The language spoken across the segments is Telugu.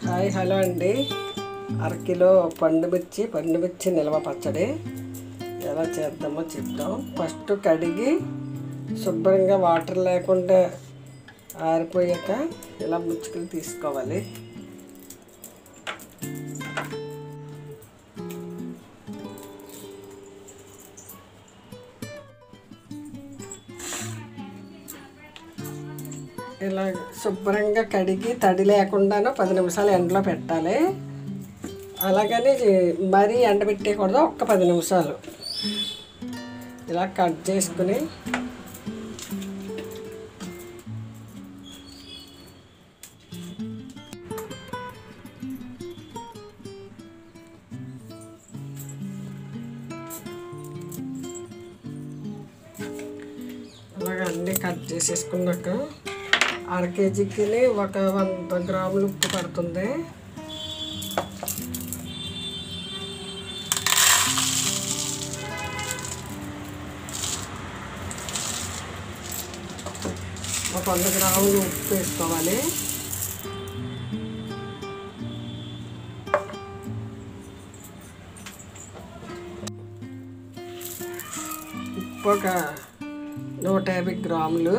హాయ్ హలో అండి. అరకిలో పండుమిర్చి నిల్వ పచ్చడి ఎలా చేద్దామో చెప్తాం. ఫస్ట్ కడిగి శుభ్రంగా వాటర్ లేకుండా ఆరిపోయాక ఇలా ముచ్చుకుని తీసుకోవాలి. ఇలా శుభ్రంగా కడిగి తడి లేకుండాను 10 నిమిషాలు ఎండలో పెట్టాలి. అలాగని మరీ ఎండబెట్టేయకూడదు. ఒక్క 10 నిమిషాలు ఇలా కట్ చేసుకుని అలాగ అన్నీ కట్ చేసేసుకున్నాక అర కేజీకి ఒక 100 గ్రాములు ఉప్పు పడుతుంది. ఒక 100 గ్రాములు ఉప్పు వేసుకోవాలి. ఉప్పు ఒక 150 గ్రాములు.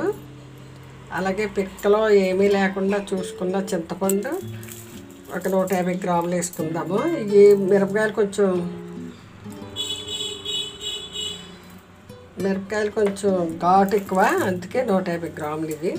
అలాగే పిక్కలో ఏమీ లేకుండా చూసుకున్న చింతపండు ఒక 150 గ్రాములు వేసుకుందాము. ఈ మిరపకాయలు కొంచెం ఘాటు ఎక్కువ, అందుకే 150 గ్రాములు ఇవి.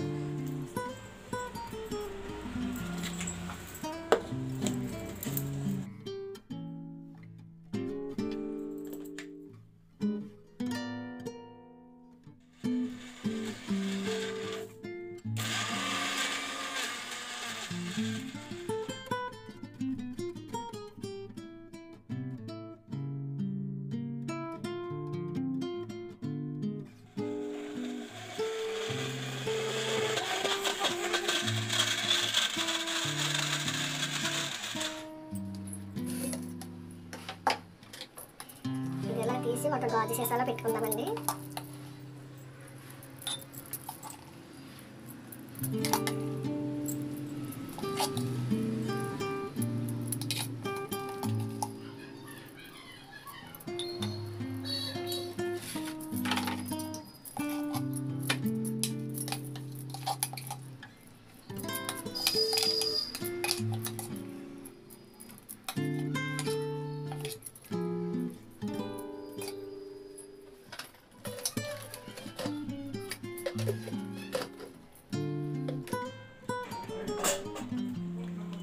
తీసి ఒక గాజు సీసాలో పెట్టుకుందామండి.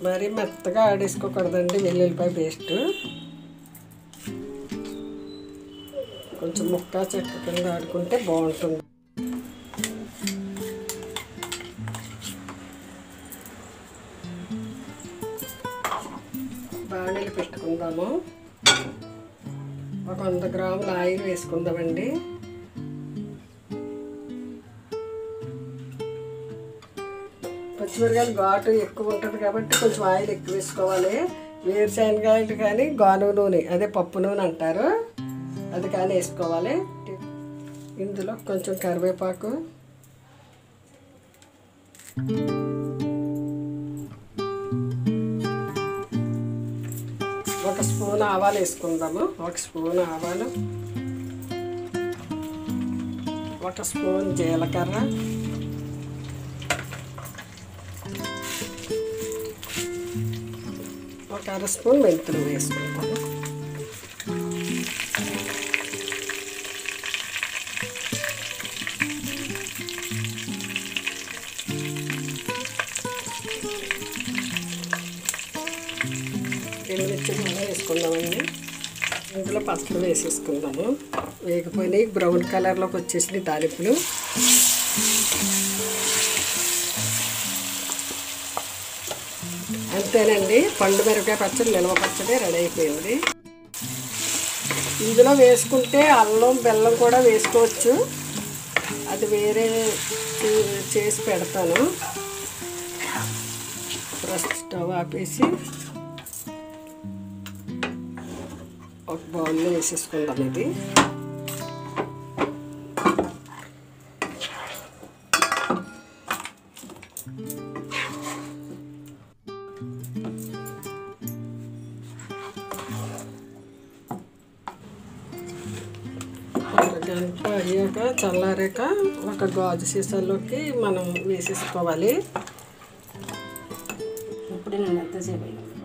మరి మెత్తగా ఆడేసుకోకూడదండి. వెల్లుల్లిపాయ పేస్ట్ కొంచెం ముక్క చెక్క కింద ఆడుకుంటే బాగుంటుంది. బాణీలు పెట్టుకుందాము. ఒక 100 గ్రాముల ఆయిల్ వేసుకుందామండి. పచ్చిమిరకాయలు ఘాటు ఎక్కువ ఉంటుంది కాబట్టి కొంచెం ఆయిల్ ఎక్కువ వేసుకోవాలి. వేరుశనగాయలు కానీ గానుగ నూనె, అదే పప్పు నూనె అంటారు, అది కానీ వేసుకోవాలి. ఇందులో కొంచెం కరివేపాకు, ఒక స్పూన్ ఆవాలు వేసుకుందాము. ఒక స్పూన్ ఆవాలు, ఒక స్పూన్ జీలకర్ర, ఒక అర స్పూన్ మెంతులు వేసుకుంటాము. ఎండుమిర్చి కూడా వేసుకుందామండి. ఇందులో పచ్చడి వేసేసుకుందాము. వేగిపోయినాయి, బ్రౌన్ కలర్లోకి వచ్చేసినాయి తాలింపులు. అంతేనండి, పండు మిరపకాయ పచ్చడి నిల్వ పచ్చడి రెడీ అయిపోయింది. ఇందులో వేసుకుంటే అల్లం బెల్లం కూడా వేసుకోవచ్చు. అది వేరే చేసి పెడతాను. ఫస్ట్ స్టవ్ ఆపేసి ఒక బౌల్లో వేసేసుకుందాం. ఇది ఇదంతా అయ్యాక చల్లారాక ఒక గాజు సీసాలోకి మనం వేసేసుకోవాలి. ఇప్పుడు నేను ఎంతసేపు అయింది